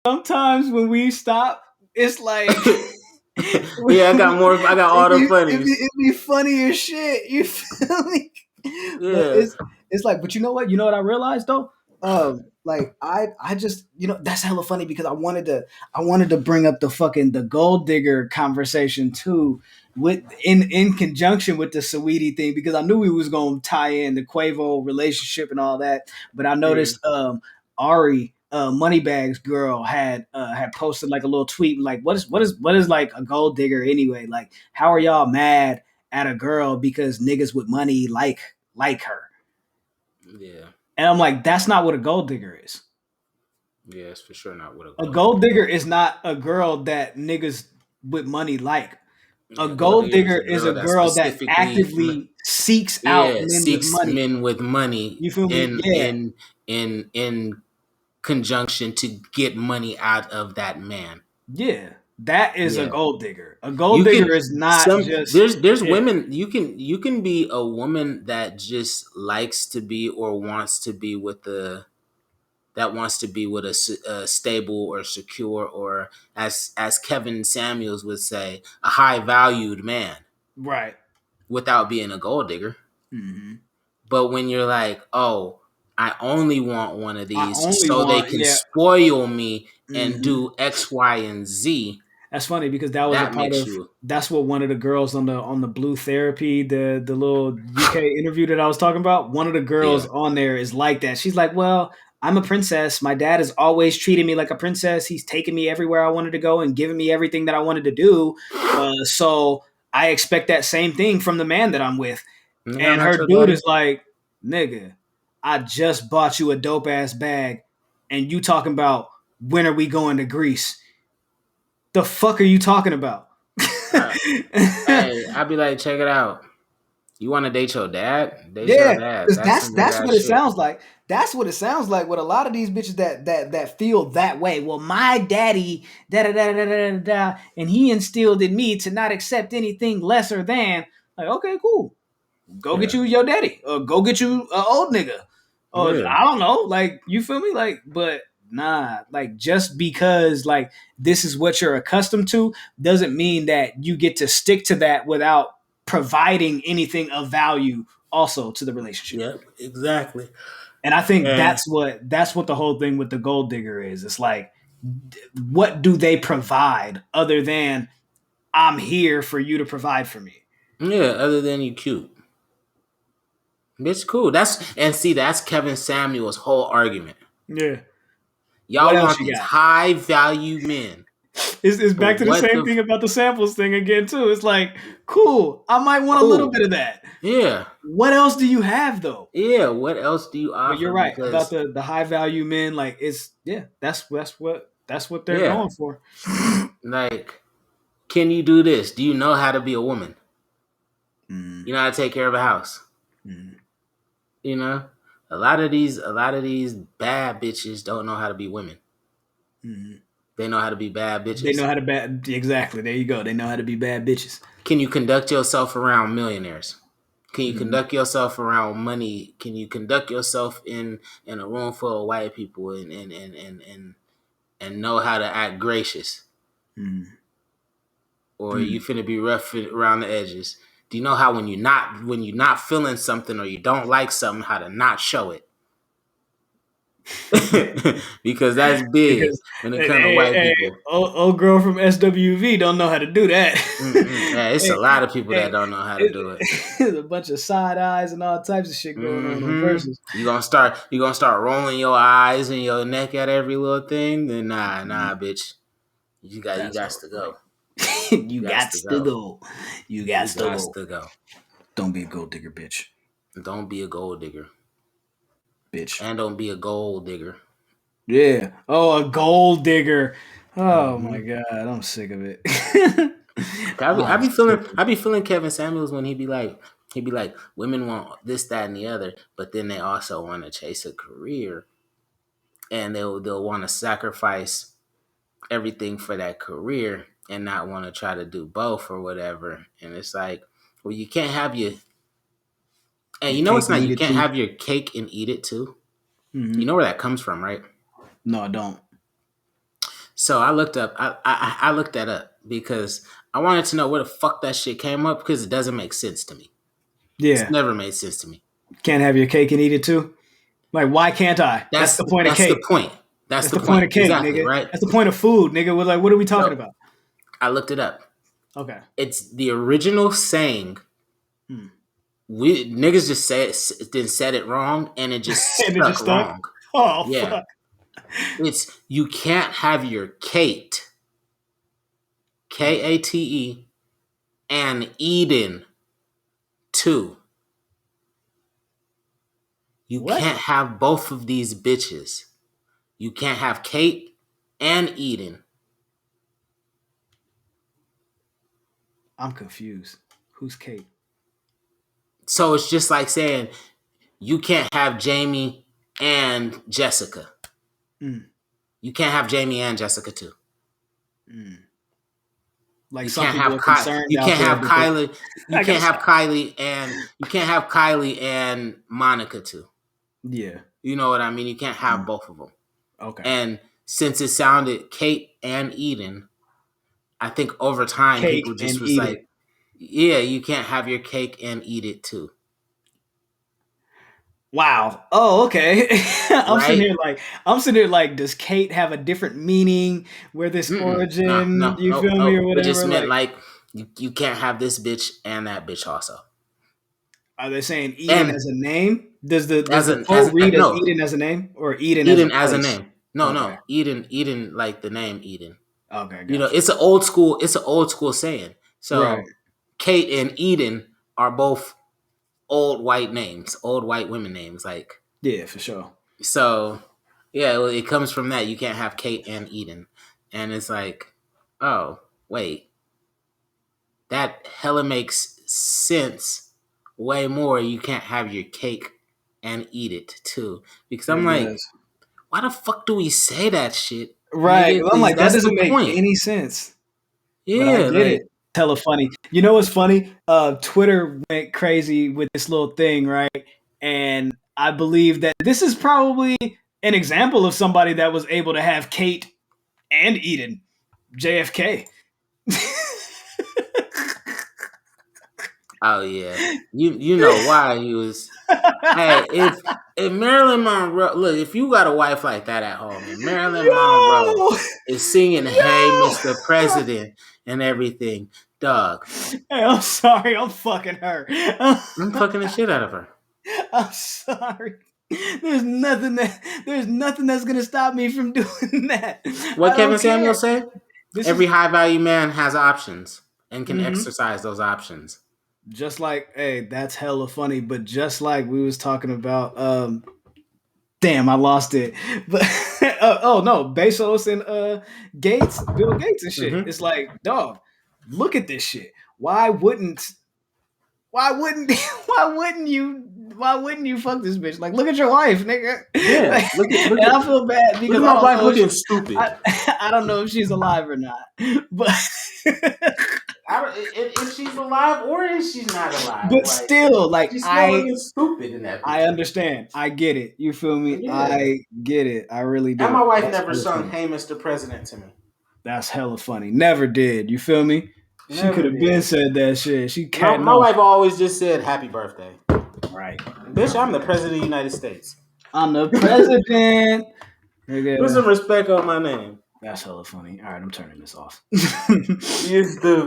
sometimes when we stop, it's like Yeah, I got all the funnies. it'd be funny as shit. You feel me? But Yeah. it's like, but you know what? You know what I realized though? Like I just that's hella funny because I wanted to bring up the gold digger conversation too with in conjunction with the Saweetie thing because I knew we was gonna tie in the Quavo relationship and all that, but I Yeah. noticed Ari Moneybags girl had posted like a little tweet like what is like a gold digger anyway? Like how are y'all mad at a girl because niggas with money like her? Yeah. And I'm like, that's not what a gold digger is. Yeah, it's for sure not what a A gold gold digger digger is. is not a girl that niggas with money like. A Yeah, a gold gold digger is digger a is a girl that girl that specifically, actively seeks out yeah, men with seeks money. men with money You feel me? in Yeah, conjunction to get money out of that man. yeah. That is a Yeah. gold digger. A gold You digger can is not some just there's yeah. women you can be a woman that just likes to be or wants to be with the that wants to be with a stable or secure or as Kevin Samuels would say a high valued man Right. without being a gold digger. Mm-hmm. But when you're like, oh, I only want one of I these only so they want can yeah. spoil me and Mm-hmm. do X, Y, and Z, That's funny because that was a that part makes of you that's what one of the girls on the Blue Therapy, the little UK interview that I was talking about, one of the girls yeah. on there is like that. She's like, "Well, I'm a princess. My dad has always treated me like a princess. He's taken me everywhere I wanted to go and given me everything that I wanted to do. So I expect that same thing from the man that I'm with." Nigga, I'm And not her your dude is daddy. like, "Nigga, I just bought you a dope ass bag and you talking about when are we going to Greece? The fuck are you talking about?" Uh, hey, I'd be like, check it out. You want to date your dad? Date your Yeah, dad. because That's some nigga that's ass what it shit. sounds like. That's what it sounds like with a lot of these bitches that feel that way. Well, my daddy, da da da da da da da, and he instilled in me to not accept anything lesser than. Like, okay, cool. Go get Yeah. you your daddy, or go get you an old nigga, or Yeah. I don't know. Like, you feel me? Like, but nah, like just because like this is what you're accustomed to doesn't mean that you get to stick to that without providing anything of value also to the relationship. Yep. Exactly. And I think And that's what the whole thing with the gold digger is. It's like, what do they provide other than I'm here for you to provide for me? yeah, other than you cute. It's cool. That's Kevin Samuel's whole argument. Yeah. What Y'all else want you these got? high value men. It's For back to the what same the thing about the samples thing again too. It's like, cool, I might want a little cool. bit of that. Yeah. What else do you have though? Yeah. What else do you But you're offer? right about Because the high value men. Like it's yeah, that's what they're yeah, going for. like, can you do this? Do you know how to be a woman? Mm, You know how to take care of a house? mm, You know? A lot of these bad bitches don't know how to be women. mm. They know how to be bad They bitches. know how to bad exactly. There you go. They know how to be bad bitches. Can you conduct yourself around millionaires? Can you Mm, conduct yourself around money? Can you conduct yourself in a room full of white people and know how to act gracious? mm, Or you mm. finna be rough around the edges? Do you know how when you're not feeling something or you don't like something, how to not show it? Because that's big Because when it comes to hey, white hey, people. old girl from SWV don't know how to do that. Mm-mm. Yeah, it's a Hey, lot of people that hey, don't know how to do it. there's a bunch of side eyes and all types of shit going on Mm-hmm. verses. You gonna start rolling your eyes and your neck at every little thing? Then nah, bitch. You That's got all to right. go. You You got got to to go. go. You got You to got go. to go. Don't be a gold digger, bitch. Don't be a gold digger. Bitch. And don't be a gold digger. Yeah. Oh, a gold digger. Oh my Mm-hmm. god, I'm sick of it. I I'm be sick feeling of I it. be feeling Kevin Samuels when he be like women want this, that, and the other, but then they also want to chase a career and they'll want to sacrifice everything for that career and not want to try to do both or whatever. And it's like, well, you can't have your and Your you know cake it's and not eat you it can't too. have your cake and eat it too. You Hmm. know where that comes from, right? No, I don't. So I looked up. I looked that up because I wanted to know where the fuck that shit came up because it doesn't make sense to me. It's Yeah. never made sense to me. Can't have your cake and eat it too. Like, why can't I? That's the point of That's the cake. point. That's That's the the point point. of cake, Exactly, nigga. right? That's the point of food, nigga. We're like, what are we talking So about? I looked it up. Okay. It's the original saying. Hmm. We niggas just said it wrong, and it just And it stuck just stuck. wrong. Oh Yeah, fuck. it's you can't have your Kate, Kate, and Eden too. You What? can't have both of these bitches. You can't have Kate and Eden. I'm confused. Who's Kate? So it's just like saying you can't have Jamie and Jessica. Mm. You can't have Jamie and Jessica too. Mm. Like You some can't people have are concerned you out can't there have because Kylie. You I can't guess. have Kylie and Monica too. Yeah. You know what I mean? You can't have Mm. both of them. Okay. And since it sounded Kate and Eden, I think over time people Cake just and was eat it. like, yeah, you can't have your cake and eat it too. Wow. Oh, okay. Right? I'm sitting here like, does Kate have a different meaning? Where this Mm-mm. No, origin? no, You no, feel me no. or It just whatever? meant Like, like you can't have this bitch and that bitch also. are they saying Eden And as a name? Does the as quote read as no, Eden as a name or Eden as a Eden as a place? name. No, Okay. no. Eden like the name Eden. Okay. You know, Got you. it's an old school saying. Right. So Kate and Eden are both old white names, old white women names. Like Yeah, for sure. so, yeah, well, it comes from that. You can't have Kate and Eden, and it's like, oh wait, that hella makes sense. Way more. You can't have your cake and eat it too, because I'm It like, does. why the fuck do we say that shit, Right. nigga? Well, I'm Because like, that that's the doesn't make point. any sense. But I Yeah, get it. like, Hella funny. You know what's funny? Twitter went crazy with this little thing, right? And I believe that this is probably an example of somebody that was able to have Kate and Eden. JFK. oh yeah, you know why he was. Hey, if Marilyn Monroe, look, if you got a wife like that at home, and Marilyn Monroe Yo! is singing "Hey, Yo! Mr. President" and everything, dog, Hey, I'm sorry. I'm fucking her. I'm fucking the shit out of her. I'm sorry. There's nothing that's gonna stop me from doing that. What I Kevin don't Samuel care. say? This Every is high value man has options and can mhm. exercise those options. Just like, hey, that's hella funny. But just like we was talking about, damn, I lost it. But oh no, Bezos and Gates, Bill Gates and shit. Hmm. It's like, dog, look at this shit. Why wouldn't? Why wouldn't? Why wouldn't you fuck this bitch? Like, look at your wife, nigga. Yeah, Like, and I feel bad look at because I my don't wife know if looking stupid. I don't know if she's alive or not. But If she's alive or if she's not alive, but like still, like she's still I looking stupid in that I picture. understand. I get it. You feel me? Yeah. I get it. I really And do. my wife That's never hella sung funny. "Hey, Mr. President" to me. That's hella funny. Never did. You feel me? She could Never have been did. said that shit. She catting My off. wife always just said "Happy birthday." Right. Bitch, I'm the president of the United States. I'm the president. Put Nigga. some respect on my name. That's hella funny. All right, I'm turning this off. You're stupid.